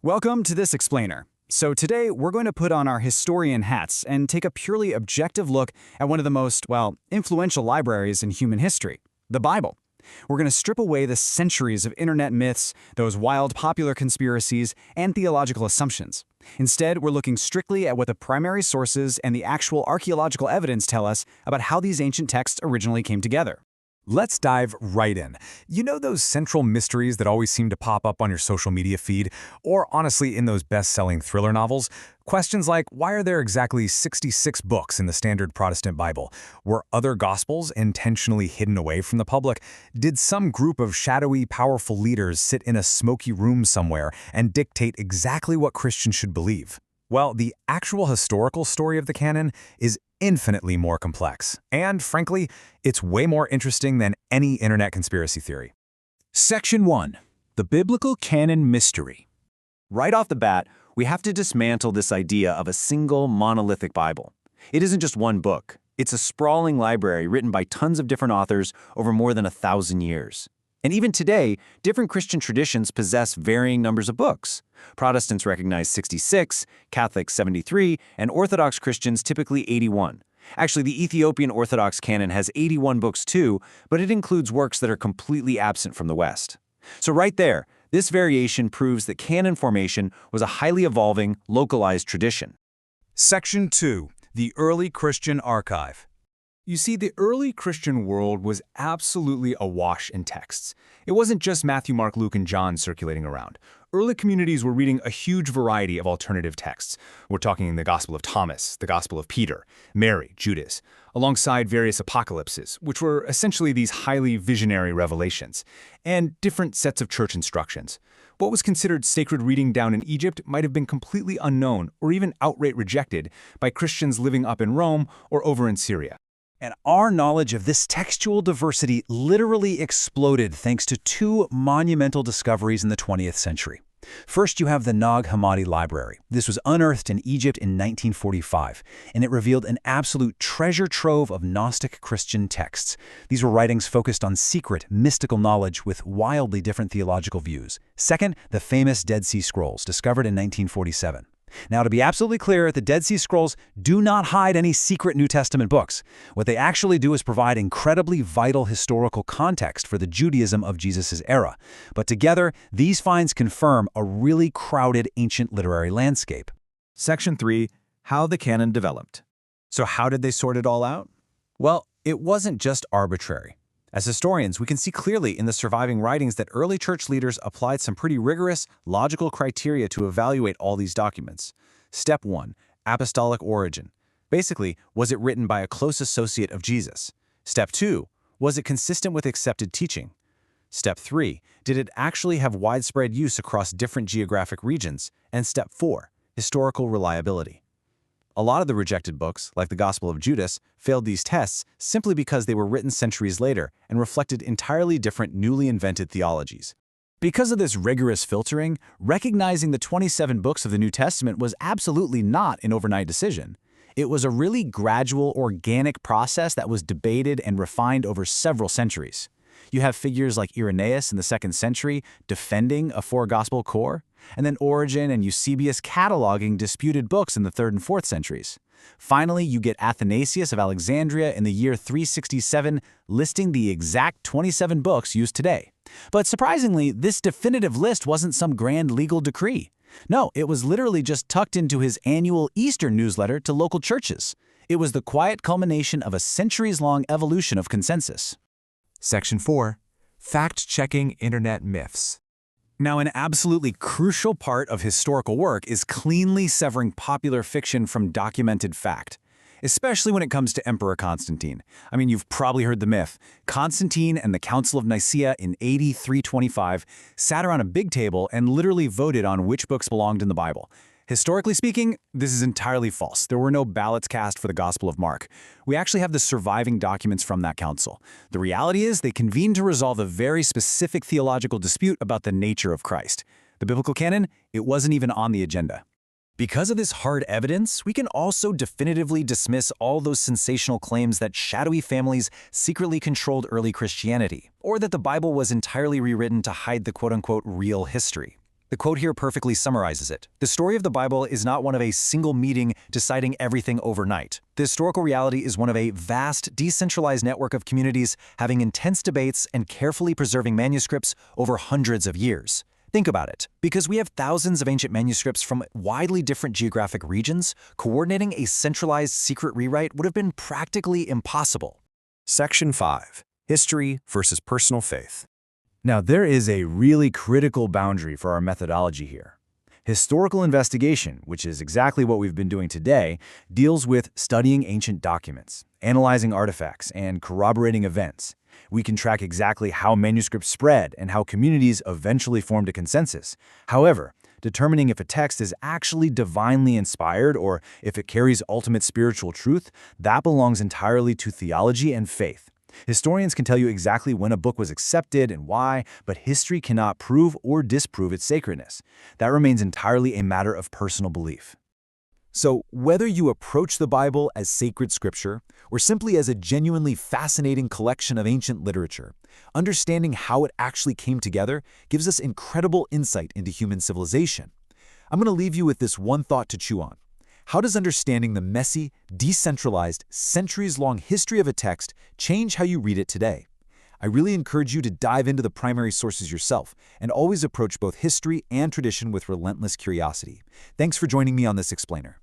Welcome to this explainer. So today we're going to put on our historian hats and take a purely objective look at one of the most, influential libraries in human history, the Bible. We're going to strip away the centuries of internet myths, those wild popular conspiracies, and theological assumptions. Instead, we're looking strictly at what the primary sources and the actual archaeological evidence tell us about how these ancient texts originally came together. Let's dive right in. You know those central mysteries that always seem to pop up on your social media feed, or honestly in those best-selling thriller novels? Questions like, why are there exactly 66 books in the standard Protestant Bible? Were other Gospels intentionally hidden away from the public? Did some group of shadowy, powerful leaders sit in a smoky room somewhere and dictate exactly what Christians should believe? Well, the actual historical story of the canon is infinitely more complex. And frankly, it's way more interesting than any internet conspiracy theory. Section 1. The Biblical Canon Mystery. Right off the bat, we have to dismantle this idea of a single monolithic Bible. It isn't just one book. It's a sprawling library written by tons of different authors over more than 1,000 years. And even today, different Christian traditions possess varying numbers of books. Protestants recognize 66, Catholics 73, and Orthodox Christians typically 81. Actually, the Ethiopian Orthodox canon has 81 books too, but it includes works that are completely absent from the West. So right there, this variation proves that canon formation was a highly evolving, localized tradition. Section 2. The Early Christian Archive. You see, the early Christian world was absolutely awash in texts. It wasn't just Matthew, Mark, Luke, and John circulating around. Early communities were reading a huge variety of alternative texts. We're talking the Gospel of Thomas, the Gospel of Peter, Mary, Judas, alongside various apocalypses, which were essentially these highly visionary revelations, and different sets of church instructions. What was considered sacred reading down in Egypt might have been completely unknown or even outright rejected by Christians living up in Rome or over in Syria. And our knowledge of this textual diversity literally exploded thanks to two monumental discoveries in the 20th century. First, you have the Nag Hammadi Library. This was unearthed in Egypt in 1945, and it revealed an absolute treasure trove of Gnostic Christian texts. These were writings focused on secret, mystical knowledge with wildly different theological views. Second, the famous Dead Sea Scrolls, discovered in 1947. Now, to be absolutely clear, the Dead Sea Scrolls do not hide any secret New Testament books. What they actually do is provide incredibly vital historical context for the Judaism of Jesus' era. But together, these finds confirm a really crowded ancient literary landscape. Section 3. How the canon developed. So how did they sort it all out? Well, it wasn't just arbitrary. As historians, we can see clearly in the surviving writings that early church leaders applied some pretty rigorous, logical criteria to evaluate all these documents. Step 1. Apostolic origin. Basically, was it written by a close associate of Jesus? Step 2. Was it consistent with accepted teaching? Step 3. Did it actually have widespread use across different geographic regions? And Step 4. Historical reliability. A lot of the rejected books, like the Gospel of Judas, failed these tests simply because they were written centuries later and reflected entirely different newly invented theologies. Because of this rigorous filtering, recognizing the 27 books of the New Testament was absolutely not an overnight decision. It was a really gradual, organic process that was debated and refined over several centuries. You have figures like Irenaeus in the 2nd century defending a four-gospel core, and then Origen and Eusebius cataloging disputed books in the 3rd and 4th centuries. Finally, you get Athanasius of Alexandria in the year 367 listing the exact 27 books used today. But surprisingly, this definitive list wasn't some grand legal decree. No, it was literally just tucked into his annual Easter newsletter to local churches. It was the quiet culmination of a centuries-long evolution of consensus. Section 4. Fact-checking internet myths. Now, an absolutely crucial part of historical work is cleanly severing popular fiction from documented fact, especially when it comes to Emperor Constantine. I mean, you've probably heard the myth. Constantine and the Council of Nicaea in AD 325 sat around a big table and literally voted on which books belonged in the Bible. Historically speaking, this is entirely false. There were no ballots cast for the Gospel of Mark. We actually have the surviving documents from that council. The reality is they convened to resolve a very specific theological dispute about the nature of Christ. The biblical canon, it wasn't even on the agenda. Because of this hard evidence, we can also definitively dismiss all those sensational claims that shadowy families secretly controlled early Christianity, or that the Bible was entirely rewritten to hide the quote-unquote real history. The quote here perfectly summarizes it. The story of the Bible is not one of a single meeting deciding everything overnight. The historical reality is one of a vast, decentralized network of communities having intense debates and carefully preserving manuscripts over hundreds of years. Think about it. Because we have thousands of ancient manuscripts from widely different geographic regions, coordinating a centralized secret rewrite would have been practically impossible. Section 5. History versus personal faith. Now, there is a really critical boundary for our methodology here. Historical investigation, which is exactly what we've been doing today, deals with studying ancient documents, analyzing artifacts, and corroborating events. We can track exactly how manuscripts spread and how communities eventually formed a consensus. However, determining if a text is actually divinely inspired or if it carries ultimate spiritual truth, that belongs entirely to theology and faith. Historians can tell you exactly when a book was accepted and why, but history cannot prove or disprove its sacredness. That remains entirely a matter of personal belief. So, whether you approach the Bible as sacred scripture or simply as a genuinely fascinating collection of ancient literature, understanding how it actually came together gives us incredible insight into human civilization. I'm going to leave you with this one thought to chew on. How does understanding the messy, decentralized, centuries-long history of a text change how you read it today? I really encourage you to dive into the primary sources yourself and always approach both history and tradition with relentless curiosity. Thanks for joining me on this explainer.